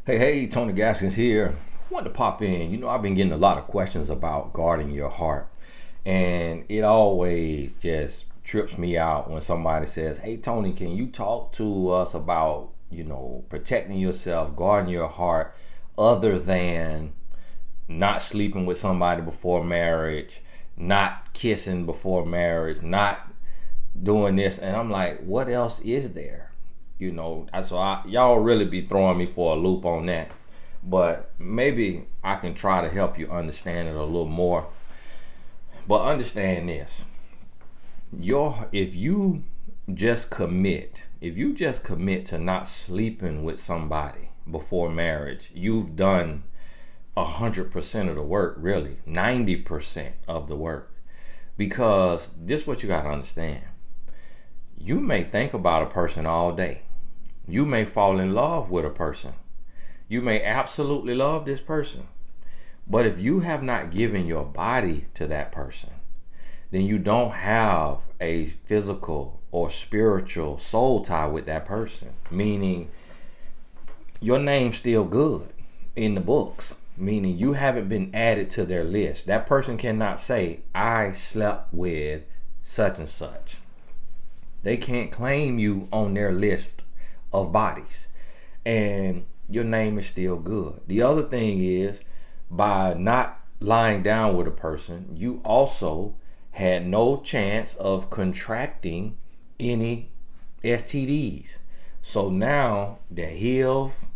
Hey, Tony Gaskins here. Wanted to pop in. I've been getting a lot of questions about guarding your heart, and it always just trips me out when somebody says, "Hey, Tony, can you talk to us about, protecting yourself, guarding your heart, other than not sleeping with somebody before marriage, not kissing before marriage, not doing this?" And I'm like, what else is there? Y'all really be throwing me for a loop on that. But maybe I can try to help you understand it a little more. But understand this. If you just commit to not sleeping with somebody before marriage, you've done 100% of the work, really 90% of the work. Because this is what you got to understand. You may think about a person all day. You may fall in love with a person. You may absolutely love this person. But if you have not given your body to that person, then you don't have a physical or spiritual soul tie with that person. Meaning your name's still good in the books. Meaning you haven't been added to their list. That person cannot say, "I slept with such and such." They can't claim you on their list of bodies. And your name is still good. The other thing is, by not lying down with a person, you also had no chance of contracting any STDs. So now the HIV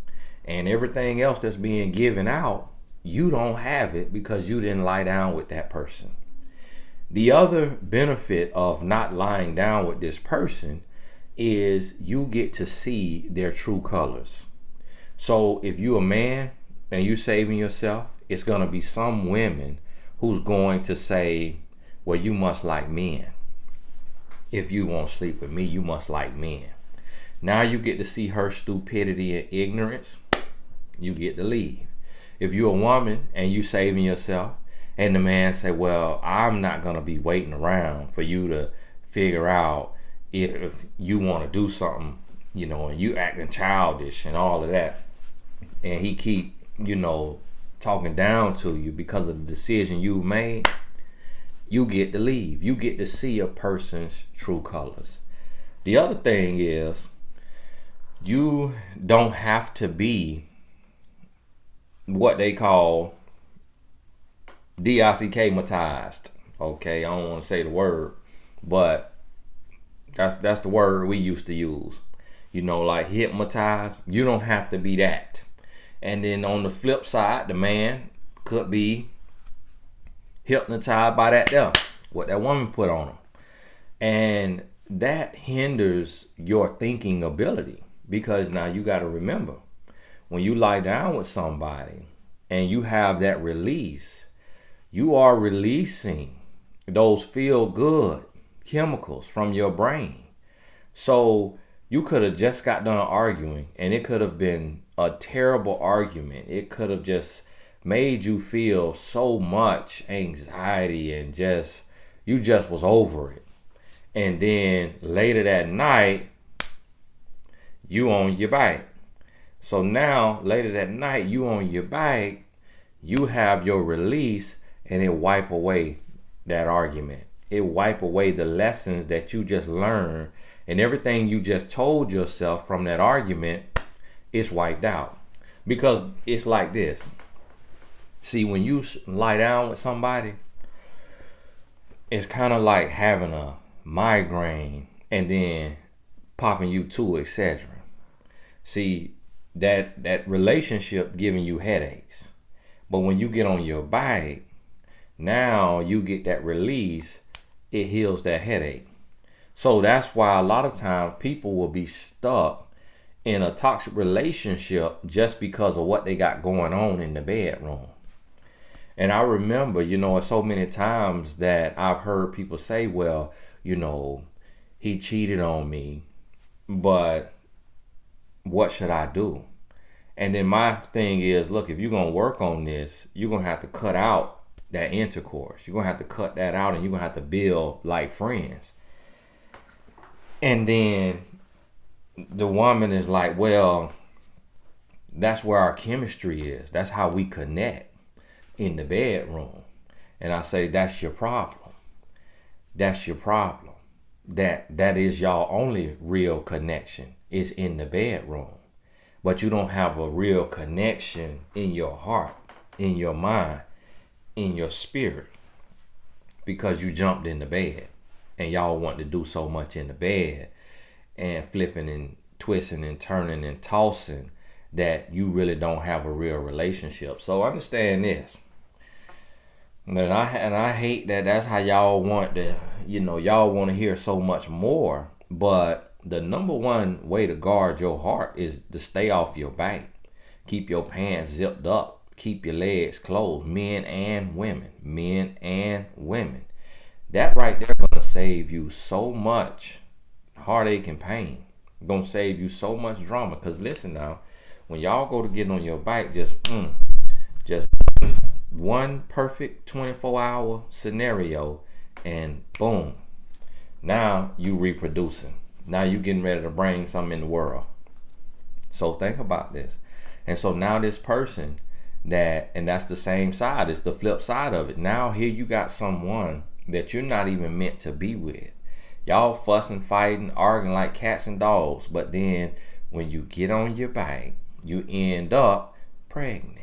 and everything else that's being given out, you don't have it because you didn't lie down with that person. The other benefit of not lying down with this person is you get to see their true colors. So if you're a man and you saving yourself, it's going to be some women who's going to say, "Well, you must like men. If you won't sleep with me, you must like men." Now you get to see her stupidity and ignorance. You get to leave. If you're a woman and you saving yourself, and the man say, "Well, I'm not going to be waiting around for you to figure out if you want to do something, and you acting childish and all of that." And he keep, talking down to you because of the decision you made. You get to leave. You get to see a person's true colors. The other thing is, you don't have to be what they call DICK-matized. Okay, I don't want to say the word, but that's the word we used to use. Like hypnotized. You don't have to be that. And then on the flip side, the man could be hypnotized by that there, what that woman put on him. And that hinders your thinking ability, because now you got to remember, when you lie down with somebody and you have that release, you are releasing those feel good chemicals from your brain. So you could have just got done arguing, and it could have been a terrible argument. It could have just made you feel so much anxiety and you just was over it. And then later that night, you on your bike. So now later that night, you on your bike, you have your release, and it wipe away that argument. It wipe away the lessons that you just learned, and everything you just told yourself from that argument is wiped out. Because it's like this. See, when you lie down with somebody, it's kind of like having a migraine and then popping you two Excedrin. See, that relationship giving you headaches. But when you get on your bike, now you get that release, it heals that headache. So that's why a lot of times people will be stuck in a toxic relationship just because of what they got going on in the bedroom. And I remember, so many times that I've heard people say, "Well, he cheated on me, but what should I do?" And then my thing is, look, if you're going to work on this, you're going to have to cut out that intercourse. You're going to have to cut that out, and you're going to have to build like friends. And then the woman is like, "Well, That's where our chemistry is. That's how we connect in the bedroom. And I say, that's your problem. That's your problem. That is y'all only real connection is in the bedroom. But you don't have a real connection in your heart, in your mind, in your spirit, because you jumped in the bed and y'all want to do so much in the bed and flipping and twisting and turning and tossing that you really don't have a real relationship. So understand this. And I hate that that's how y'all want to, y'all want to hear so much more. But the number one way to guard your heart is to stay off your back. Keep your pants zipped up. Keep your legs closed. Men and women. Men and women. That right there going to save you so much heartache and pain. Going to save you so much drama. Because listen now, when y'all go to get on your bike, just one perfect 24-hour scenario, and boom, now you reproducing. Now you getting ready to bring something in the world. So think about this. And so now this person and that's the same side, it's the flip side of it. Now here you got someone that you're not even meant to be with. Y'all fussing, fighting, arguing like cats and dogs. But then when you get on your bike, you end up pregnant.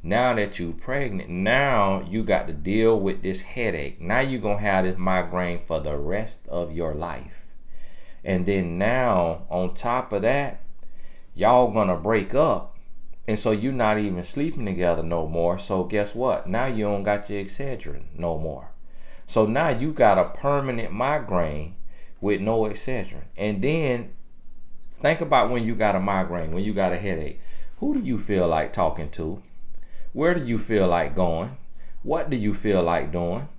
Now that you're pregnant, now you got to deal with this headache. Now you're going to have this migraine for the rest of your life. And then now, on top of that, y'all going to break up. And so you're not even sleeping together no more. So guess what? Now you don't got your Excedrin no more. So now you got a permanent migraine with no Excedrin. And then think about when you got a migraine, when you got a headache. Who do you feel like talking to? Where do you feel like going? What do you feel like doing?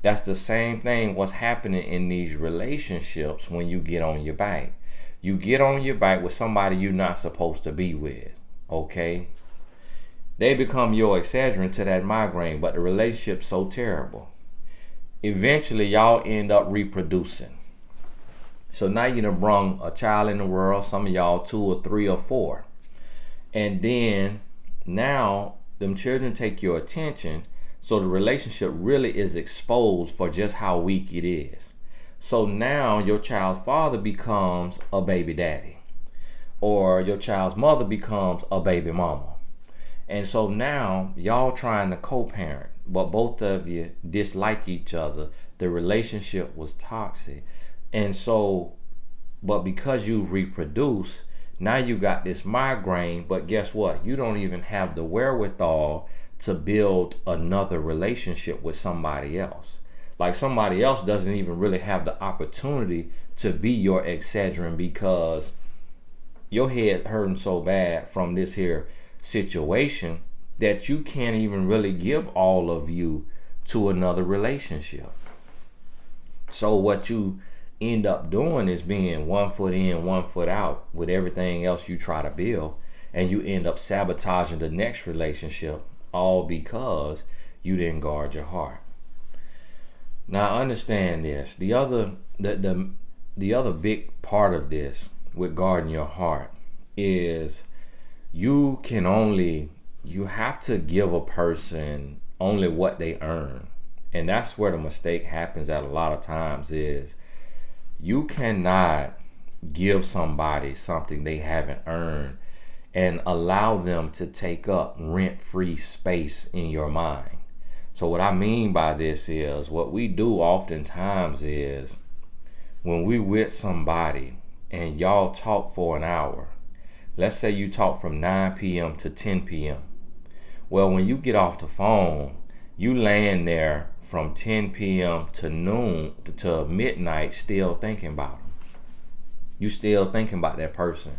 That's the same thing what's happening in these relationships when you get on your bike. You get on your bike with somebody you're not supposed to be with, okay? They become your Excedrin to that migraine, but the relationship's so terrible. Eventually, y'all end up reproducing. So now you done brung a child in the world, some of y'all 2 or 3 or 4. And then now them children take your attention, so the relationship really is exposed for just how weak it is. So now your child's father becomes a baby daddy, or your child's mother becomes a baby mama. And so now y'all trying to co-parent, but both of you dislike each other. The relationship was toxic. And so, but because you've reproduced, now you got this migraine, but guess what? You don't even have the wherewithal to build another relationship with somebody else. Like somebody else doesn't even really have the opportunity to be your Excedrin because your head hurting so bad from this here situation that you can't even really give all of you to another relationship. So what you end up doing is being 1 foot in, 1 foot out with everything else you try to build, and you end up sabotaging the next relationship, all because you didn't guard your heart. Now understand this. The other big part of this with guarding your heart is you have to give a person only what they earn. And that's where the mistake happens at a lot of times is you cannot give somebody something they haven't earned and allow them to take up rent-free space in your mind. So what I mean by this is what we do oftentimes is when we with somebody and y'all talk for an hour, let's say you talk from 9 p.m. to 10 p.m. Well, when you get off the phone, you laying there from 10 p.m. to noon to midnight still thinking about them. You still thinking about that person.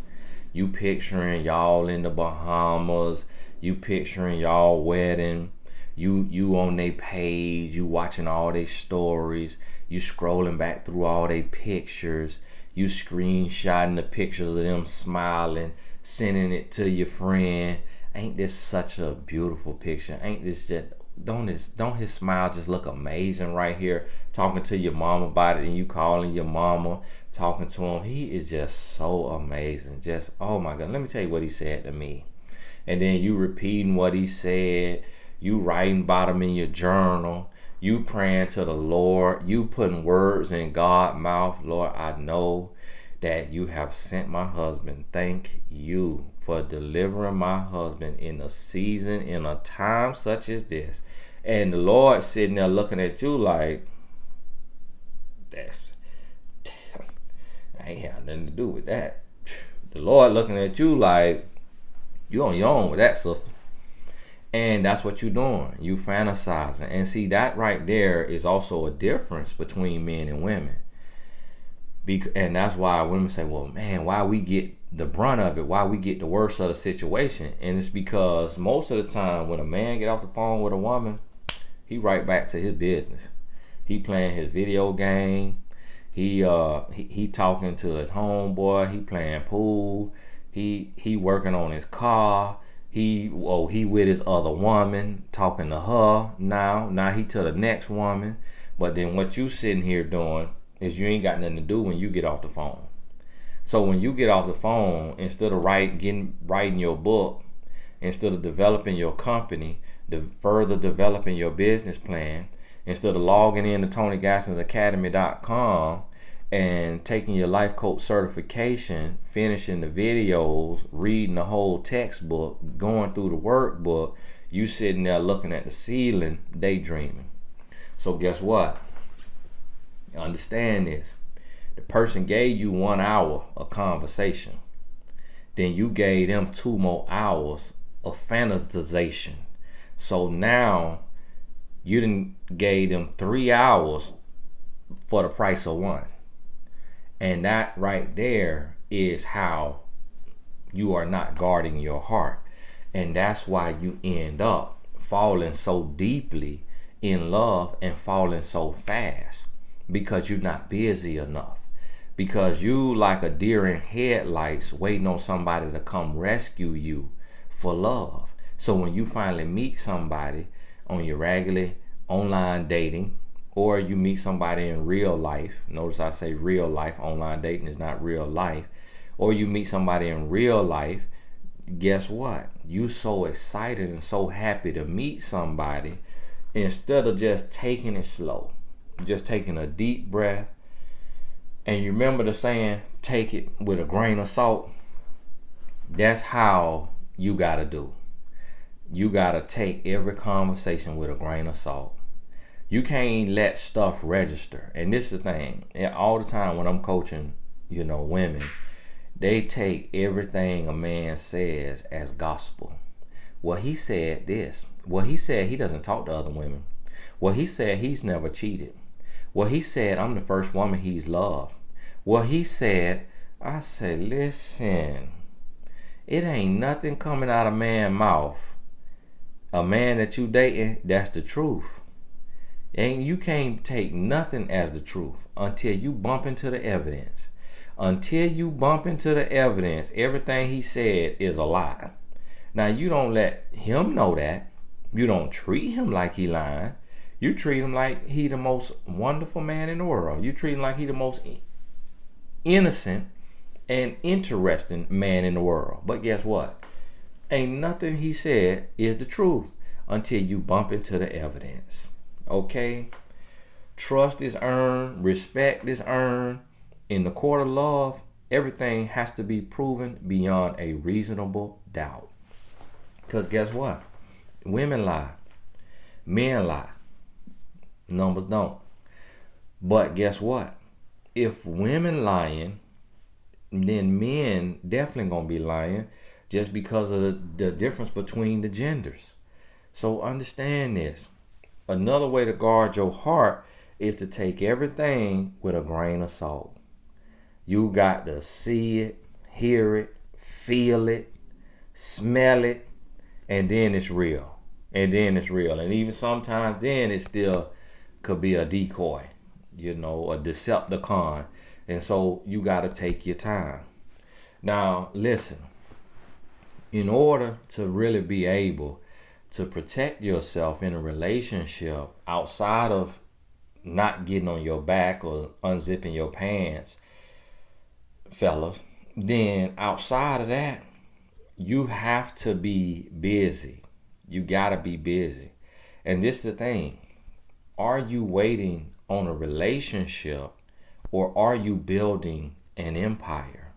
You picturing y'all in the Bahamas. You picturing y'all wedding. You on their page. You watching all their stories. You scrolling back through all their pictures. You screenshotting the pictures of them smiling, sending it to your friend. Ain't this such a beautiful picture? Ain't this just... Don't his smile just look amazing right here? Talking to your mom about it, and you calling your mama, talking to him. He is just so amazing. Just, oh my God. Let me tell you what he said to me. and then you repeating what he said, you writing about him in your journal, you praying to the Lord, you putting words in God's mouth. Lord, I know that you have sent my husband. Thank you for delivering my husband in a season, in a time such as this. And the Lord sitting there looking at you like, that's, I ain't have nothing to do with that. The Lord looking at you like, you on your own with that, sister. And that's what you're doing. You fantasizing. And see, that right there is also a difference between men and women. And that's why women say, well, man, why we get the brunt of it, why we get the worst of the situation. And it's because most of the time when a man get off the phone with a woman, he right back to his business. He playing his video game. He talking to his homeboy. He playing pool. He working on his car. He with his other woman, talking to her now. Now he to the next woman. But then what you sitting here doing is you ain't got nothing to do when you get off the phone. So when you get off the phone, instead of writing your book, instead of developing your company, further developing your business plan, instead of logging in to TonyGassinsAcademy.com and taking your life coach certification, finishing the videos, reading the whole textbook, going through the workbook, you sitting there looking at the ceiling, daydreaming. So guess what? Understand this. The person gave you 1 hour of conversation. Then you gave them 2 more hours of fantasization. So now you done gave them 3 hours for the price of 1. And that right there is how you are not guarding your heart. And that's why you end up falling so deeply in love and falling so fast, because you're not busy enough. Because you like a deer in headlights waiting on somebody to come rescue you for love. So when you finally meet somebody on your regular online dating, or you meet somebody in real life, notice I say real life, online dating is not real life, or you meet somebody in real life, guess what? You so excited and so happy to meet somebody, instead of just taking it slow, just taking a deep breath. And you remember the saying, take it with a grain of salt. That's how you gotta do. You gotta take every conversation with a grain of salt. You can't let stuff register. And this is the thing, all the time when I'm coaching, women, they take everything a man says as gospel. Well, he said this. Well, he said he doesn't talk to other women. Well, he said he's never cheated. Well, he said I'm the first woman he's loved. Well, he said, I said, listen, it ain't nothing coming out of man's mouth. A man that you dating, that's the truth. And you can't take nothing as the truth until you bump into the evidence. Until you bump into the evidence, everything he said is a lie. Now, you don't let him know that. You don't treat him like he lying. You treat him like he the most wonderful man in the world. You treat him like he the most innocent and interesting man in the world. But guess what? Ain't nothing he said is the truth until you bump into the evidence. Okay? Trust is earned. Respect is earned. In the court of love, everything has to be proven beyond a reasonable doubt. Because guess what? Women lie. Men lie. Numbers don't. But guess what? If women lying, then men definitely gonna be lying, just because of the difference between the genders. So understand this. Another way to guard your heart is to take everything with a grain of salt. You got to see it, hear it, feel it, smell it, and then it's real. And then it's real. And even sometimes then it still could be a decoy, a Decepticon. And so you got to take your time. Now, listen, in order to really be able to protect yourself in a relationship outside of not getting on your back or unzipping your pants, fellas, then outside of that, you have to be busy. You gotta be busy. And this is the thing. Are you waiting on a relationship or are you building an empire?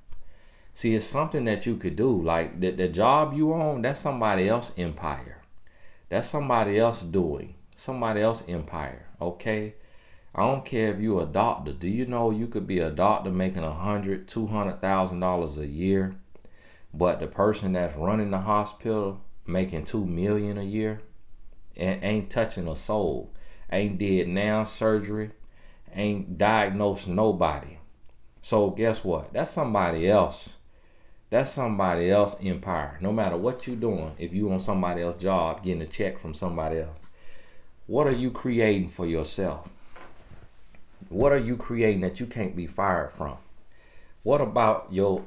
See, it's something that you could do. Like the job you own, that's somebody else's empire. That's somebody else doing. Somebody else's empire. Okay? I don't care if you're a doctor. Do you know you could be a doctor making $200,000 a year, but the person that's running the hospital making $2 million a year and ain't touching a soul, ain't did now surgery, ain't diagnosed nobody. So guess what? That's somebody else. That's somebody else empire. No matter what you're doing, if you on somebody else's job, getting a check from somebody else, what are you creating for yourself? What are you creating that you can't be fired from? What about your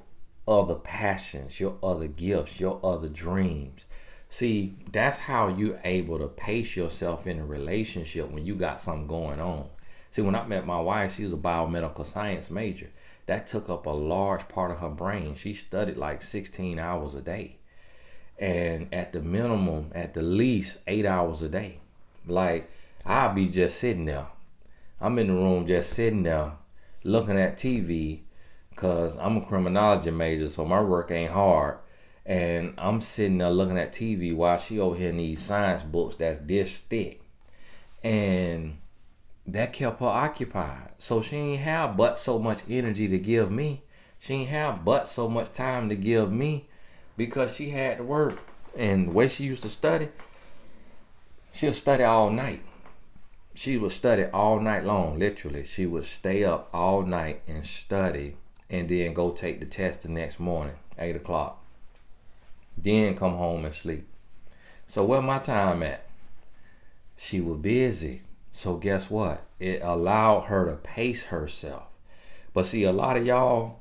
other passions, your other gifts, your other dreams? See, that's how you're able to pace yourself in a relationship when you got something going on. See, when I met my wife, she was a biomedical science major. That took up a large part of her brain. She studied like 16 hours a day. And at the minimum, at the least 8 hours a day. Like, I'll be just sitting there. I'm in the room just sitting there looking at TV because I'm a criminology major, so my work ain't hard. And I'm sitting there looking at TV while she over here in these science books that's this thick. And that kept her occupied. So she ain't have but so much energy to give me. She ain't have but so much time to give me because she had to work. And the way she used to study, she'll study all night. She would study all night long, literally. She would stay up all night and study and then go take the test the next morning, 8 o'clock. Then come home and sleep. So where my time at? She was busy. So guess what? It allowed her to pace herself. But see, a lot of y'all,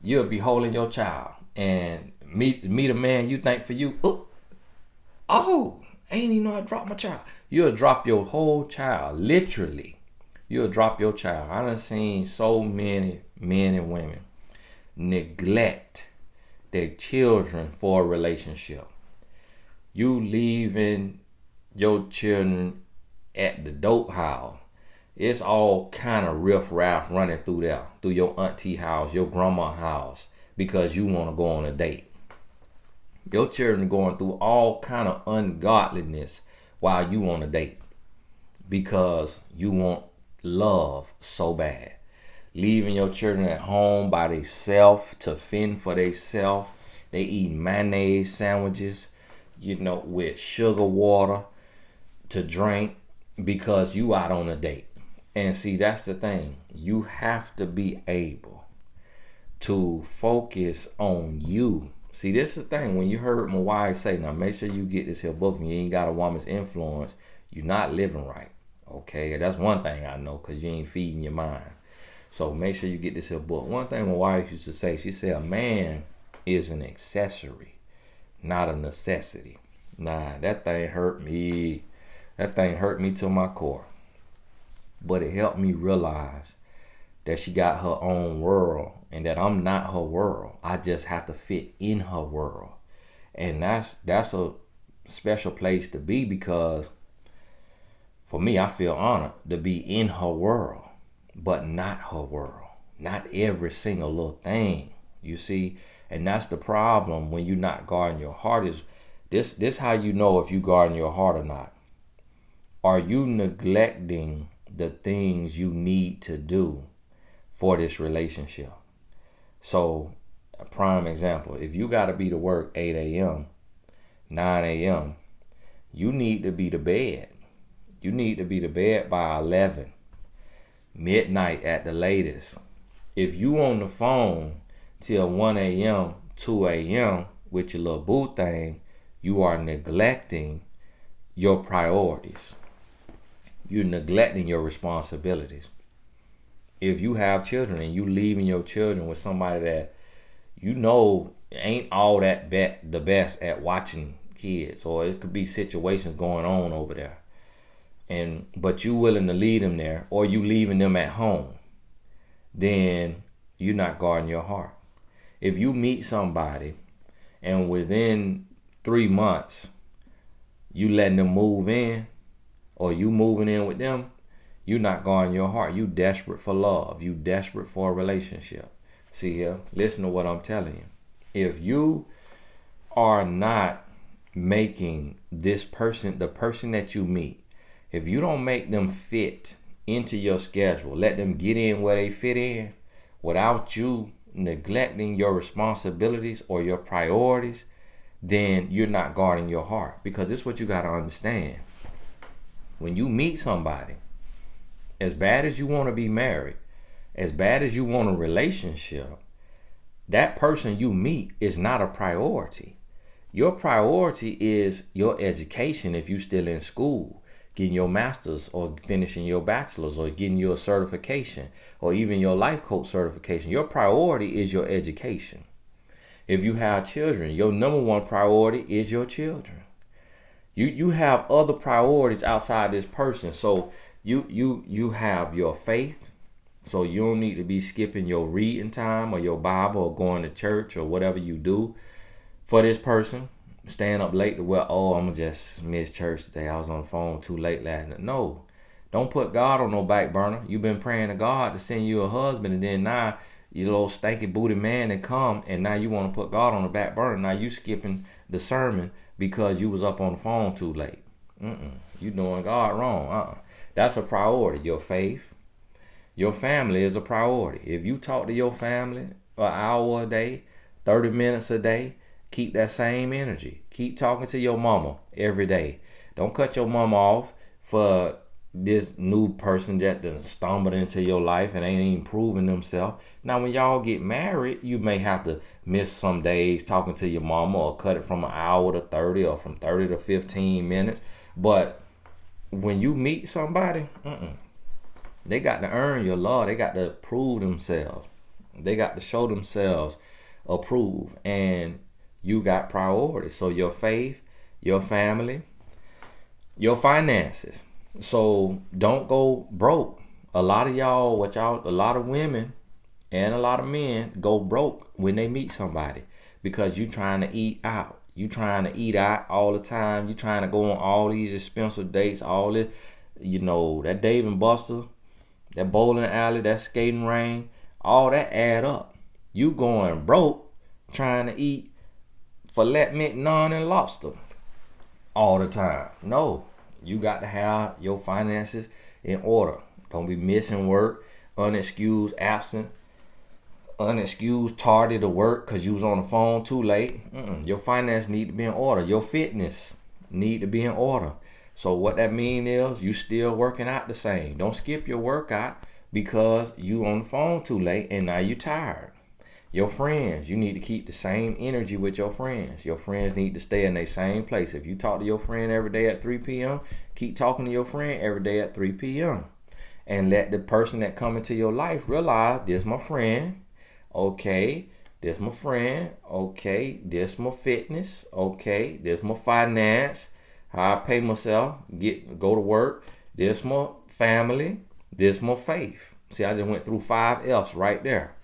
you'll be holding your child and meet a man you think for you. Oh, I ain't even know I dropped my child. You'll drop your whole child, literally. You'll drop your child. I done seen so many men and women neglect their children for a relationship. You leaving your children at the dope house. It's all kind of riff-raff running through there, through your auntie house, your grandma house, because you want to go on a date. Your children going through all kind of ungodliness while you on a date because you want love so bad. Leaving your children at home by themselves to fend for themselves. They eat mayonnaise sandwiches, with sugar water to drink because you out on a date. And see, that's the thing. You have to be able to focus on you. See, this is the thing. When you heard my wife say, now make sure you get this here book and you ain't got a woman's influence, you're not living right. Okay, that's one thing I know because you ain't feeding your mind. So make sure you get this here book. One thing my wife used to say, she said, a man is an accessory, not a necessity. Nah, that thing hurt me. That thing hurt me to my core. But it helped me realize that she got her own world and that I'm not her world. I just have to fit in her world. And that's a special place to be because for me, I feel honored to be in her world, but not her world. Not every single little thing, you see? And that's the problem when you're not guarding your heart is this how you know if you guarding your heart or not. Are you neglecting the things you need to do for this relationship? So, a prime example, if you got to be to work 8 a.m., 9 a.m., you need to be to bed. You need to be to bed by 11, midnight at the latest. If you on the phone till 1 a.m., 2 a.m. with your little boo thing, you are neglecting your priorities. You're neglecting your responsibilities. If you have children and you leaving your children with somebody that ain't all that the best at watching kids, or it could be situations going on over there, but you willing to leave them there, or you leaving them at home, then you're not guarding your heart. If you meet somebody and within 3 months, you letting them move in, or you moving in with them, you not guarding your heart. You desperate for love. You desperate for a relationship. See here, listen to what I'm telling you. If you are not making this person, the person that you meet, if you don't make them fit into your schedule, let them get in where they fit in without you neglecting your responsibilities or your priorities, then you're not guarding your heart. Because this is what you got to understand. When you meet somebody, as bad as you want to be married, as bad as you want a relationship, that person you meet is not a priority. Your priority is your education if you're still in school, getting your master's or finishing your bachelor's or getting your certification or even your life coach certification. Your priority is your education. If you have children, your number one priority is your children. You have other priorities outside this person. So you have your faith. So you don't need to be skipping your reading time or your Bible or going to church or whatever you do for this person. Staying up late to where, oh, I'm going to just miss church today. I was on the phone too late last night. No, don't put God on no back burner. You've been praying to God to send you a husband, and then now you little stanky booty man and come, and now you want to put God on the back burner. Now you skipping the sermon because you was up on the phone too late. You doing God wrong. That's a priority. Your faith. Your family is a priority. If you talk to your family an hour a day, 30 minutes a day, keep that same energy. Keep talking to your mama every day. Don't cut your mama off for this new person that done stumbled into your life and ain't even proven themselves. Now, when y'all get married, you may have to miss some days talking to your mama, or cut it from an hour to 30 or from 30 to 15 minutes. But when you meet somebody, they got to earn your love. They got to prove themselves. They got to show themselves approved. And you got priorities. So your faith, your family, your finances. So don't go broke. A lot of a lot of women and a lot of men go broke when they meet somebody because you trying to eat out. You trying to eat out all the time. You trying to go on all these expensive dates, all this, that Dave and Buster, that bowling alley, that skating ring, all that add up. You going broke trying to eat filet mignon and lobster all the time. No, you got to have your finances in order. Don't be missing work, unexcused absent, unexcused tardy to work because you was on the phone too late. Your finances need to be in order. Your fitness need to be in order. So what that mean is you still working out the same. Don't skip your workout because you on the phone too late and now you tired. Your friends, you need to keep the same energy with your friends. Your friends need to stay in their same place. If you talk to your friend every day at 3 p.m., keep talking to your friend every day at 3 p.m. And let the person that come into your life realize, this my friend. Okay, this my friend. Okay, this my fitness. Okay, this my finance. How I pay myself, go to work. This my family. This my faith. See, I just went through 5 F's right there.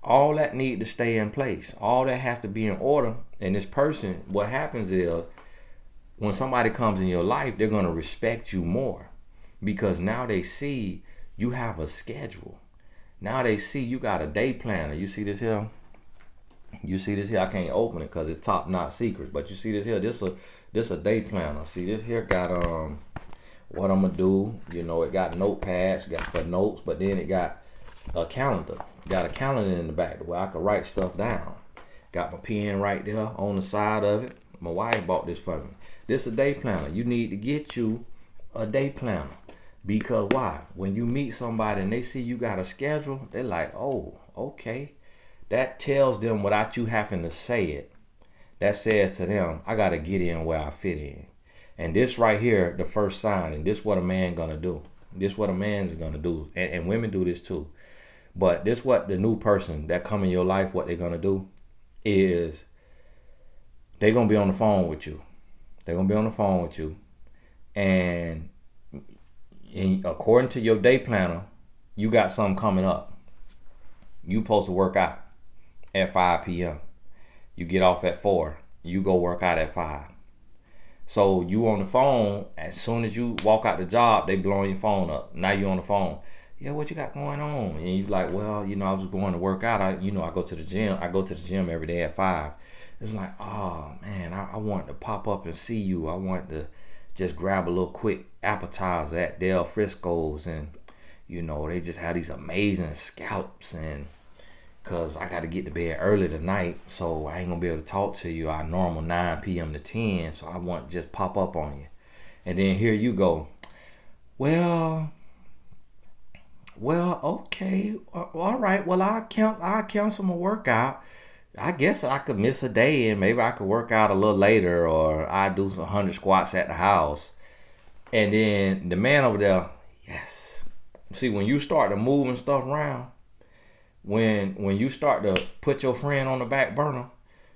All that need to stay in place. All that has to be in order. And this person, what happens is, when somebody comes in your life, they're going to respect you more because now they see you have a schedule. Now they see you got a day planner. You see this here? You see this here? I can't open it because it's top notch secrets. But you see this here? This a day planner. See this here got what I'm gonna do. It got notepads, got for notes, but then it got a calendar. Got a calendar in the back where I can write stuff down. Got my pen right there on the side of it. My wife bought this for me. This a day planner. You need to get you a day planner. Because why? When you meet somebody and they see you got a schedule, they're like, oh, okay. That tells them without you having to say it. That says to them, I got to get in where I fit in. And this right here, the first sign, and this what a man gonna do. This what a man's gonna do. And women do this too. But this what the new person that come in your life, what they're gonna do is they're gonna be on the phone with you. They're gonna be on the phone with you. And according to your day planner, you got something coming up. You supposed to work out at 5 p.m. You get off at 4. you go work out at 5. So you on the phone, as soon as you walk out the job, they blowing your phone up. Now you on the phone. Yeah, what you got going on? And you like, well, I was going to work out. I go to the gym. I go to the gym every day at 5. It's like, oh man, I want to pop up and see you. I want to just grab a little quick appetizer at Del Frisco's, and they just have these amazing scallops, and because I got to get to bed early tonight, so I ain't going to be able to talk to you our normal 9 p.m. to 10, so I want to just pop up on you. And then here you go, well, okay, all right, well, I'll cancel my workout. I guess I could miss a day, and maybe I could work out a little later, or I do some 100 squats at the house. And then the man over there, yes. See, when you start to moving stuff around, when you start to put your friend on the back burner,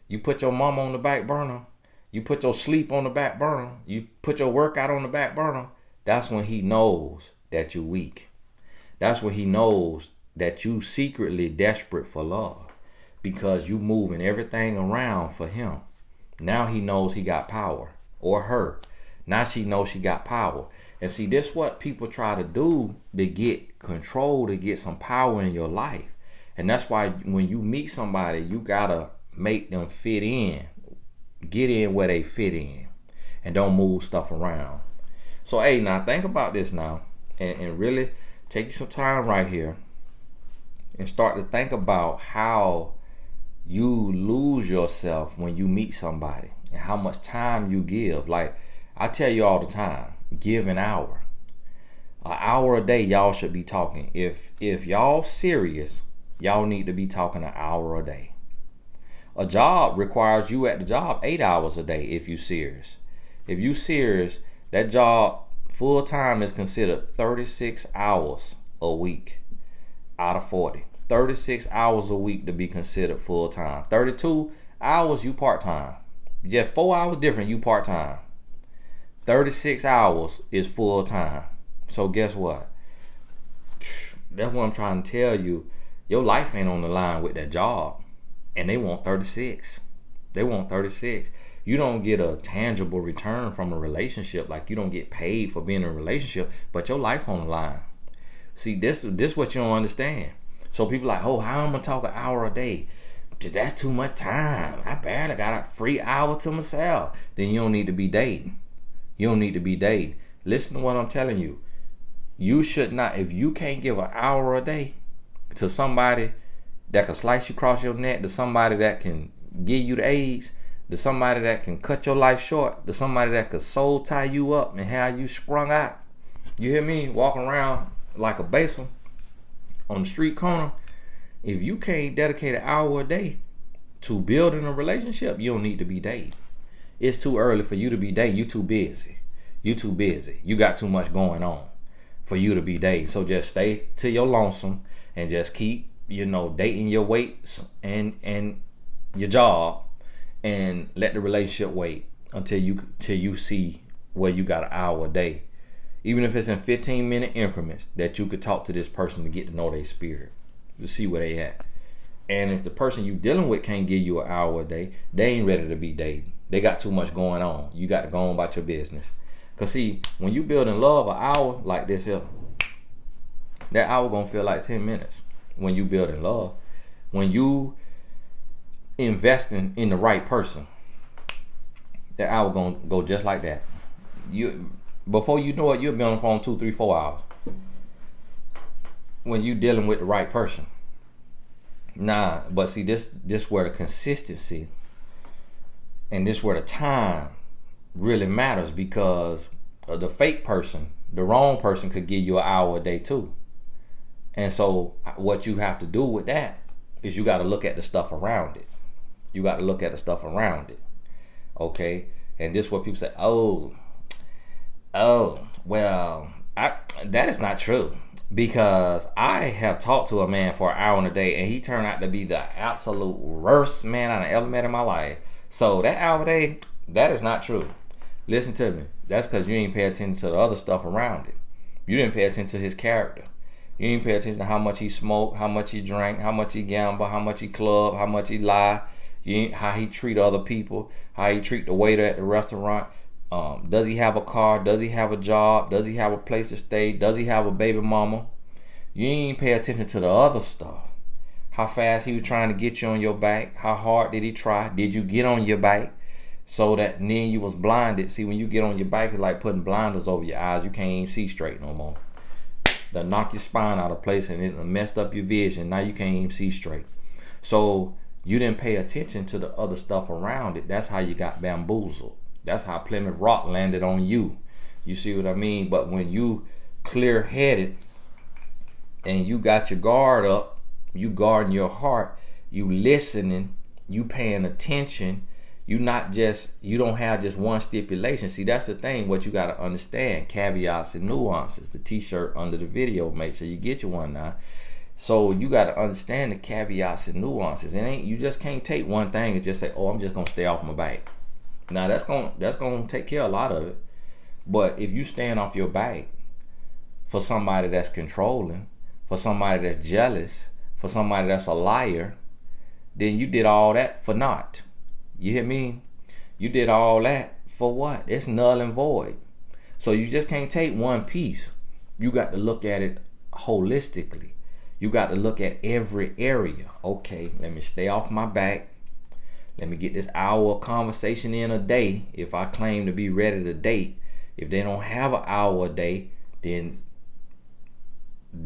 you put your mom on the back burner, you put your sleep on the back burner, you put your workout on the back burner, that's when he knows that you're weak. That's when he knows that you secretly desperate for love, because you moving everything around for him. Now he knows he got power, or her. Now she knows she got power. And see, this what people try to do to get control, to get some power in your life. And that's why when you meet somebody, you gotta make them fit in. Get in where they fit in. And don't move stuff around. So hey, now think about this now. And really take you some time right here. And start to think about how you lose yourself when you meet somebody. And how much time you give. Like I tell you all the time, give an hour. An hour a day y'all should be talking. If y'all serious, y'all need to be talking an hour a day. A job requires you at the job 8 hours a day if you serious. If you serious, that job full time is considered 36 hours a week out of 40. 36 hours a week to be considered full time. 32 hours you part time. Just 4 hours different, you part time. 36 hours is full time. So guess what? That's what I'm trying to tell you. Your life ain't on the line with that job. And they want 36. They want 36. You don't get a tangible return from a relationship. Like you don't get paid for being in a relationship, but your life on the line. See, this what you don't understand. So people like, oh, how am I gonna talk an hour a day? That's too much time. I barely got a free hour to myself. Then you don't need to be dating. You don't need to be dating. Listen to what I'm telling you. You should not, if you can't give an hour a day to somebody that can slice you across your neck, to somebody that can give you the AIDS, to somebody that can cut your life short, to somebody that could soul tie you up and have you sprung out. You hear me? Walking around like a basin on the street corner. If you can't dedicate an hour a day to building a relationship, you don't need to be dating. It's too early for you to be dating. You too busy. You too busy. You got too much going on for you to be dating. So just stay to your lonesome and just keep, dating your weights and your job, and let the relationship wait until you see where you got an hour a day. Even if it's in 15-minute increments that you could talk to this person to get to know their spirit, to see where they at. And if the person you dealing with can't give you an hour a day, they ain't ready to be dating. They got too much going on. You got to go on about your business. Because see, when you build in love, an hour like this here, that hour gonna feel like 10 minutes. When you build in love, when you investing in the right person, that hour gonna go just like that. Before you know it, you'll be on the phone 2, 3, 4 hours. When you dealing with the right person. Nah, but see, this where the consistency and this where the time really matters, because the fake person, the wrong person, could give you an hour a day too. And so what you have to do with that is you got to look at the stuff around it. You got to look at the stuff around it. Okay? And this is what people say, oh, well, that is not true. Because I have talked to a man for an hour a day, and he turned out to be the absolute worst man I've ever met in my life. So that hour a day, that is not true. Listen to me. That's because you ain't pay attention to the other stuff around it. You didn't pay attention to his character. You didn't pay attention to how much he smoked, how much he drank, how much he gambled, how much he clubbed, how much he lied. How he treat other people, how he treat the waiter at the restaurant. Does he have a car? Does he have a job? Does he have a place to stay? Does he have a baby mama? You ain't pay attention to the other stuff. How fast he was trying to get you on your back. How hard did he try? Did you get on your bike so that then you was blinded? See, when you get on your bike, it's like putting blinders over your eyes. You can't even see straight no more. They'll knock your spine out of place and it messed up your vision. Now you can't even see straight. So you didn't pay attention to the other stuff around it. That's how you got bamboozled. That's how Plymouth Rock landed on you. You see what I mean? But when you clear-headed and you got your guard up, you guarding your heart, you listening, you paying attention, you don't have just one stipulation. See, that's the thing, what you got to understand, caveats and nuances. The t-shirt under the video, make sure you get you one now. So you got to understand the caveats and nuances. You just can't take one thing and just say, oh, I'm just going to stay off my bike. Now that's going to take care of a lot of it. But if you stand off your bike for somebody that's controlling, for somebody that's jealous, for somebody that's a liar, then you did all that for naught. You hear me? You did all that for what? It's null and void. So you just can't take one piece. You got to look at it holistically. You got to look at every area. Okay, let me stay off my back. Let me get this hour of conversation in a day if I claim to be ready to date. If they don't have an hour a day, then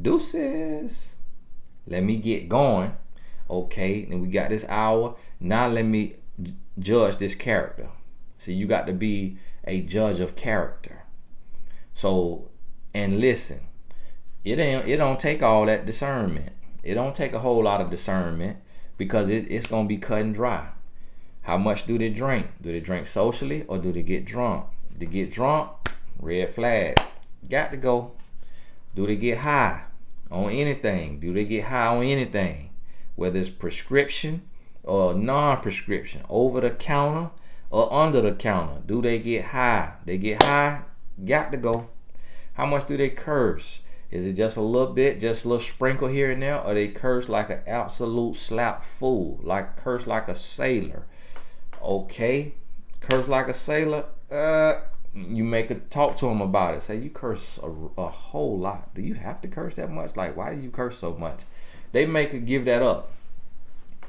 deuces. Let me get going. Okay, and we got this hour. Now let me judge this character. See, you got to be a judge of character. So, and listen, it don't take all that discernment. It don't take a whole lot of discernment because it's gonna be cut and dry. How much do they drink? Do they drink socially or do they get drunk? They get drunk, red flag. Got to go. Do they get high on anything? Do they get high on anything? Whether it's prescription or non-prescription, over the counter or under the counter. Do they get high? They get high, got to go. How much do they curse? Is it just a little bit, just a little sprinkle here and there, or they curse like an absolute slap fool, like curse like a sailor? Okay, curse like a sailor. You make a talk to them about it. Say you curse a whole lot. Do you have to curse that much? Like, why do you curse so much? They make her give that up.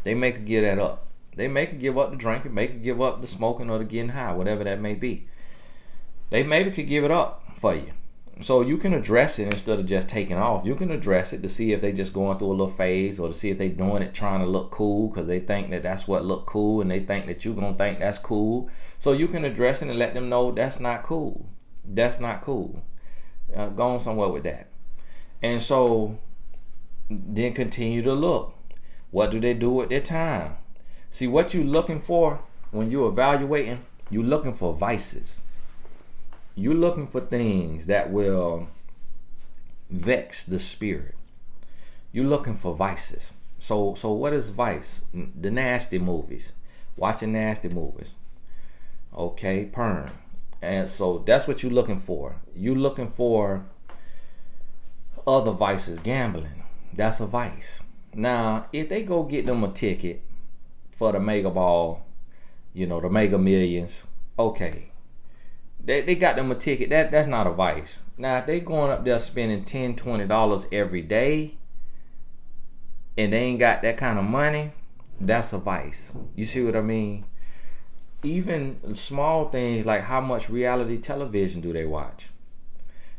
They make her give that up. They make her give up the drinking, make her give up the smoking or the getting high, whatever that may be. They maybe could give it up for you. So you can address it instead of just taking off. You can address it to see if they just going through a little phase, or to see if they doing it trying to look cool because they think that that's what look cool, and they think that you're going to think that's cool. So you can address it and let them know that's not cool. That's not cool. Go on somewhere with that. And so then continue to look. What do they do with their time? See, what you're looking for when you're evaluating, you're looking for vices. You're looking for things that will vex the spirit. You're looking for vices. So what is vice? The nasty movies. Watching nasty movies. Okay, porn. And so that's what you're looking for. You're looking for other vices. Gambling. That's a vice. Now, if they go get them a ticket for the Mega Ball, the Mega Millions, okay. They got them a ticket. That's not a vice. Now, if they going up there spending $10, $20 every day and they ain't got that kind of money, that's a vice. You see what I mean? Even small things like how much reality television do they watch?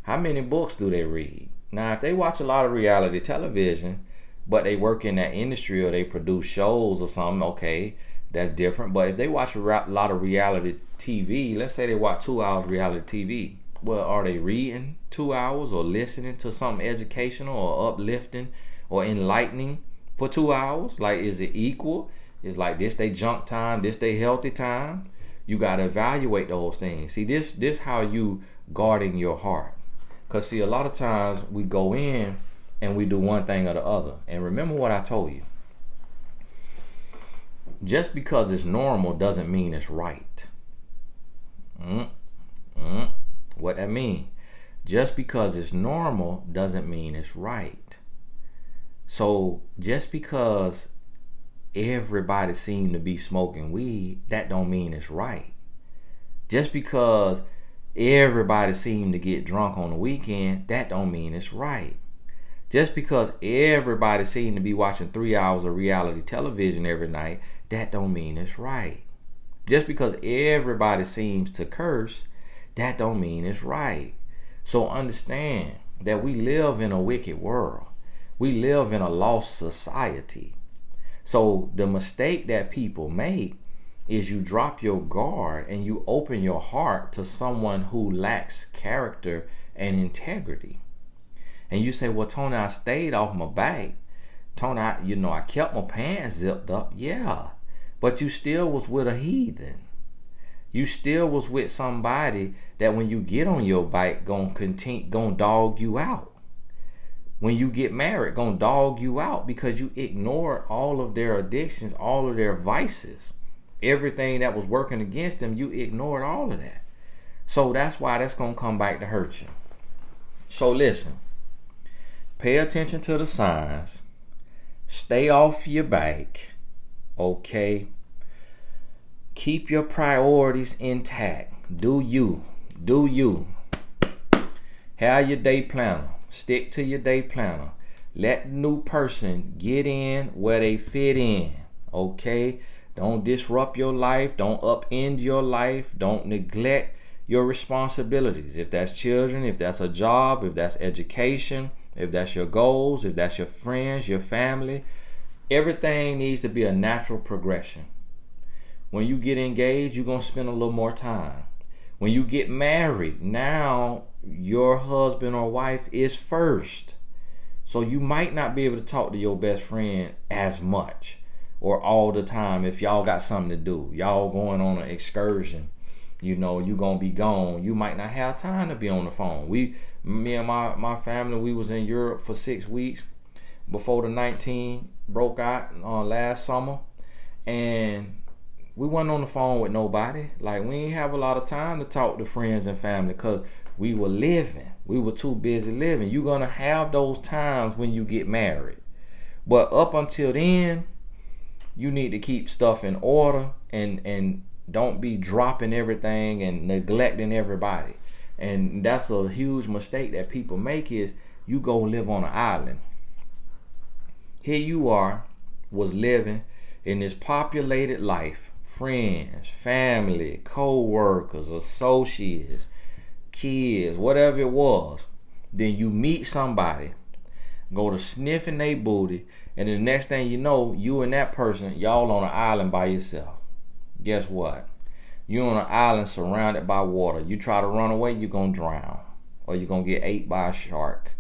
How many books do they read? Now, if they watch a lot of reality television, but they work in that industry or they produce shows or something, okay, that's different. But if they watch a lot of reality TV, let's say they watch 2 hours reality TV, well, are they reading 2 hours or listening to something educational or uplifting or enlightening for 2 hours? Like, is it equal? Is like this they junk time, this they healthy time? You got to evaluate those things. See, this how you guarding your heart. Because see, a lot of times we go in and we do one thing or the other. And remember what I told you. Just because it's normal doesn't mean it's right. What that mean? Just because it's normal doesn't mean it's right. So just because everybody seem to be smoking weed, that don't mean it's right. Just because everybody seem to get drunk on the weekend, that don't mean it's right. Just because everybody seem to be watching 3 hours of reality television every night, that don't mean it's right. Just because everybody seems to curse, that don't mean it's right. So understand that we live in a wicked world. We live in a lost society. So the mistake that people make is you drop your guard and you open your heart to someone who lacks character and integrity. And you say, well, Tony, I stayed off my back. Tony, I kept my pants zipped up. Yeah, but you still was with a heathen. You still was with somebody that when you get on your bike, gonna dog you out. When you get married, gonna dog you out because you ignored all of their addictions, all of their vices. Everything that was working against them, you ignored all of that. So that's why that's gonna come back to hurt you. So listen, pay attention to the signs. Stay off your back. Okay? Keep your priorities intact. Do you. Have your day planner. Stick to your day planner. Let the new person get in where they fit in. Okay? Don't disrupt your life. Don't upend your life. Don't neglect your responsibilities. If that's children, if that's a job, if that's education, if that's your goals, if that's your friends, your family, everything needs to be a natural progression. When you get engaged, you're going to spend a little more time. When you get married, now your husband or wife is first. So you might not be able to talk to your best friend as much or all the time if y'all got something to do. Y'all going on an excursion. You going to be gone. You might not have time to be on the phone. Me and my family, we was in Europe for 6 weeks before the 19 broke out last summer. And we wasn't on the phone with nobody. Like, we ain't have a lot of time to talk to friends and family because we were living. We were too busy living. You're going to have those times when you get married. But up until then, you need to keep stuff in order and don't be dropping everything and neglecting everybody. And that's a huge mistake that people make is you go live on an island. Here you was living in this populated life. Friends, family, co-workers, associates, kids, whatever it was. Then you meet somebody, go to sniffing their booty, and the next thing you know, you and that person, y'all on an island by yourself. Guess what? You're on an island surrounded by water. You try to run away, you're going to drown. Or you're going to get ate by a shark.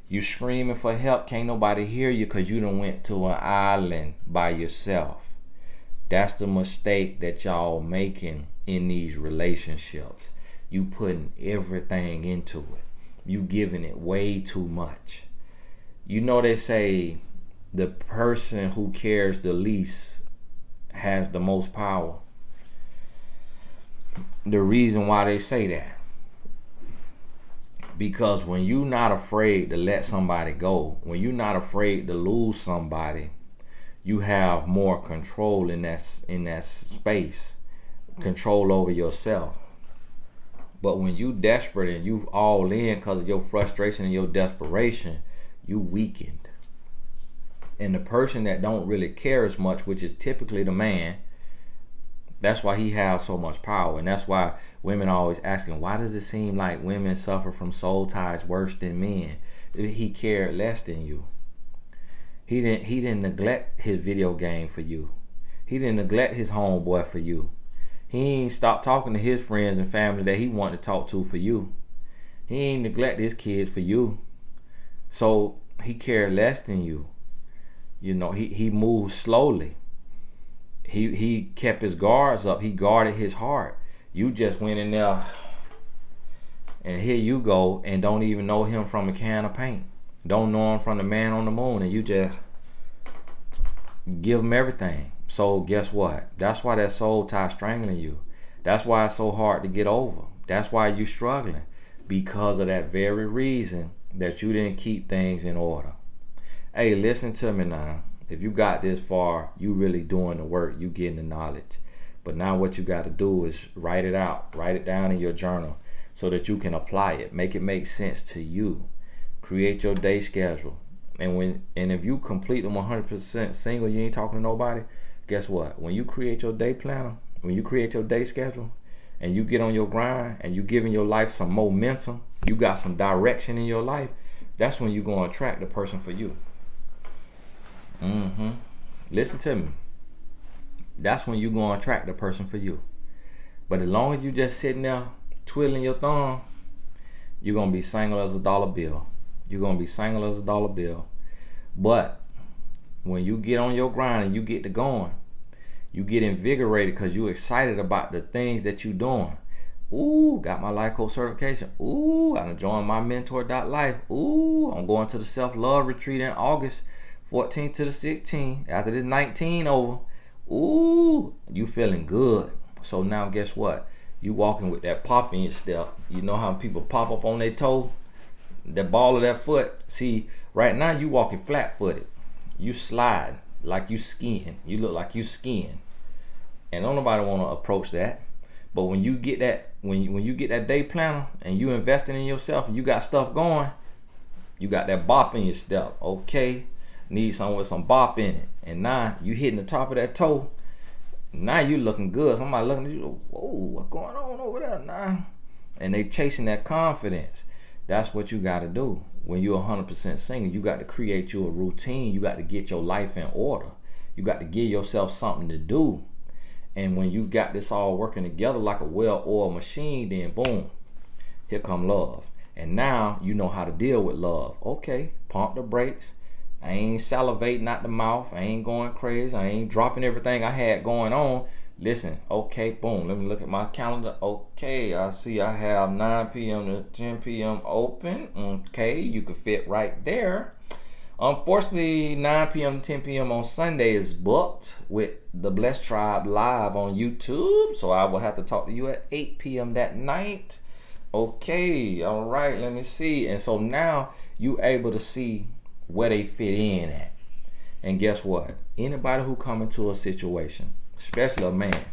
You screaming for help, can't nobody hear you because you done went to an island by yourself. That's the mistake that y'all making in these relationships. You putting everything into it. You giving it way too much. They say the person who cares the least has the most power. The reason why they say that, because when you're not afraid to let somebody go, when you're not afraid to lose somebody, you have more control in that space, control over yourself. But when you desperate and you all in because of your frustration and your desperation, you weakened. And the person that don't really care as much, which is typically the man, that's why he has so much power. And that's why women are always asking, why does it seem like women suffer from soul ties worse than men? He cared less than you. He didn't neglect his video game for you. He didn't neglect his homeboy for you. He ain't stopped talking to his friends and family that he wanted to talk to for you. He ain't neglect his kids for you. So he cared less than you. He moved slowly. He kept his guards up. He guarded his heart. You just went in there and here you go and don't even know him from a can of paint. Don't know him from the man on the moon, and you just give him everything. So guess what? That's why that soul tie strangling you. That's why it's so hard to get over. That's why you're struggling, because of that very reason that you didn't keep things in order. Hey, listen to me now. If you got this far, you really doing the work, you getting the knowledge. But now what you got to do is write it out, write it down in your journal so that you can apply it, make it make sense to you. Create your day schedule. And if you complete them 100% single, you ain't talking to nobody, guess what? When you create your day planner, when you create your day schedule, and you get on your grind and you giving your life some momentum, you got some direction in your life, that's when you're going to attract the person for you. Listen to me. That's when you're going to attract the person for you. But as long as you just sitting there twiddling your thumb, you're going to be single as a dollar bill. You're going to be single as a dollar bill. But when you get on your grind and you get to going, you get invigorated because you're excited about the things that you're doing. Ooh, got my life coach certification. Ooh, I done joined my mentor.life. Ooh, I'm going to the self-love retreat in August 14th to the 16th. After this 19 over. Ooh, you feeling good. So now guess what? You walking with that pop in your step. You know how people pop up on their toe? That ball of that foot. See, right now you walking flat-footed. You slide like you skiing. You look like you skiing. And don't nobody want to approach that. But when you get that, when you get that day planner and you investing in yourself and you got stuff going, you got that bop in your step. Okay, need something with some bop in it. And now you hitting the top of that toe. Now you looking good. Somebody looking at you, whoa, what's going on over there now? And they chasing that confidence. That's what you got to do. When you're 100% single, you got to create you a routine. You got to get your life in order. You got to give yourself something to do. And when you got this all working together like a well-oiled machine, then boom, here come love. And now you know how to deal with love. Okay, pump the brakes. I ain't salivating out the mouth. I ain't going crazy. I ain't dropping everything I had going on. Listen, okay, boom. Let me look at my calendar. Okay, I see I have 9 p.m. to 10 p.m. open. Okay, you can fit right there. Unfortunately, 9 p.m. to 10 p.m. on Sunday is booked with the Blessed Tribe live on YouTube. So I will have to talk to you at 8 p.m. that night. Okay, all right, let me see. And so now you able to see where they fit in at. And guess what? Anybody who come into a situation, especially a man,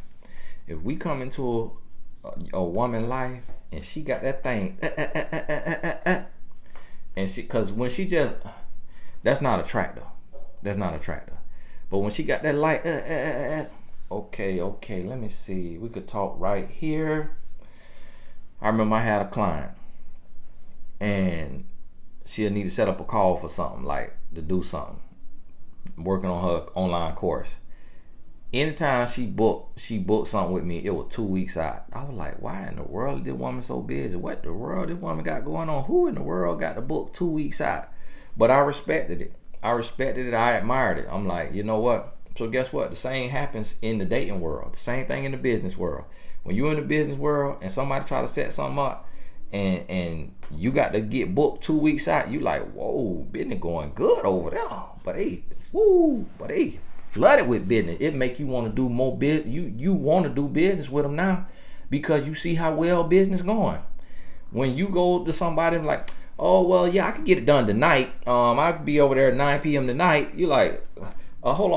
if we come into a woman life and she got that thing, and she, cause when she just, that's not attractive. That's not attractive. But when she got that light, okay, let me see. We could talk right here. I remember I had a client and she'll need to set up a call for something, like to do something, working on her online course. Anytime she booked something with me, it was 2 weeks out. I was like, why in the world is this woman so busy? What the world this woman got going on? Who in the world got the book 2 weeks out? But I respected it. I admired it. I'm like, you know what? So guess what? The same happens in the dating world. The same thing in the business world. When you're in the business world and somebody try to set something up and you got to get booked 2 weeks out, you like, whoa, business going good over there. But they flooded with business. It make you want to do more business. You want to do business with them now because you see how well business going. When you go to somebody like, oh, well, yeah, I could get it done tonight. I could be over there at 9 p.m. tonight. You're like, hold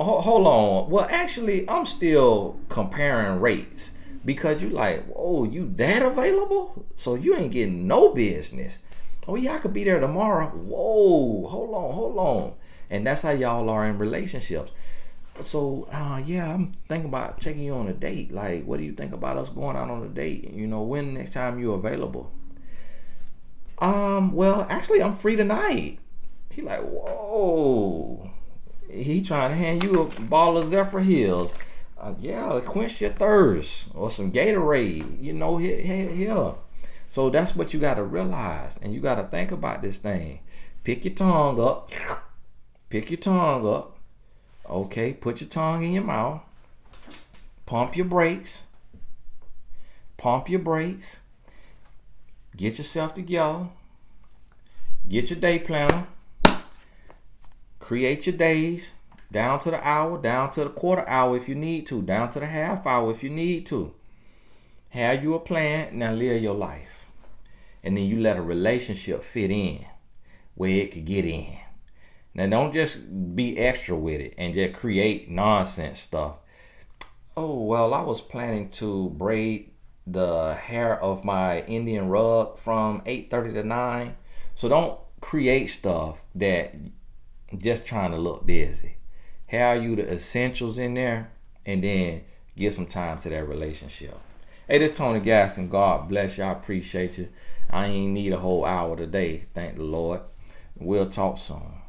on. Well, actually, I'm still comparing rates because you like, whoa, you that available? So you ain't getting no business. Oh, yeah, I could be there tomorrow. Whoa, hold on. And that's how y'all are in relationships. So, yeah, I'm thinking about taking you on a date. Like, what do you think about us going out on a date? You know, when next time you're available? Well, actually, I'm free tonight. He like, whoa. He trying to hand you a bottle of Zephyr Hills. Yeah, quench your thirst. Or some Gatorade. You know, here. So that's what you got to realize. And you got to think about this thing. Pick your tongue up. Okay, put your tongue in your mouth. Pump your brakes. Get yourself together. Get your day planner. Create your days down to the hour, down to the quarter hour if you need to, down to the half hour if you need to. Have you a plan, now live your life. And then you let a relationship fit in where it could get in. Now, don't just be extra with it and just create nonsense stuff. Oh, well, I was planning to braid the hair of my Indian rug from 8:30 to 9. So don't create stuff that just trying to look busy. Have you the essentials in there, and then give some time to that relationship. Hey, this Tony Gaston. God bless you. I appreciate you. I ain't need a whole hour today. Thank the Lord. We'll talk soon.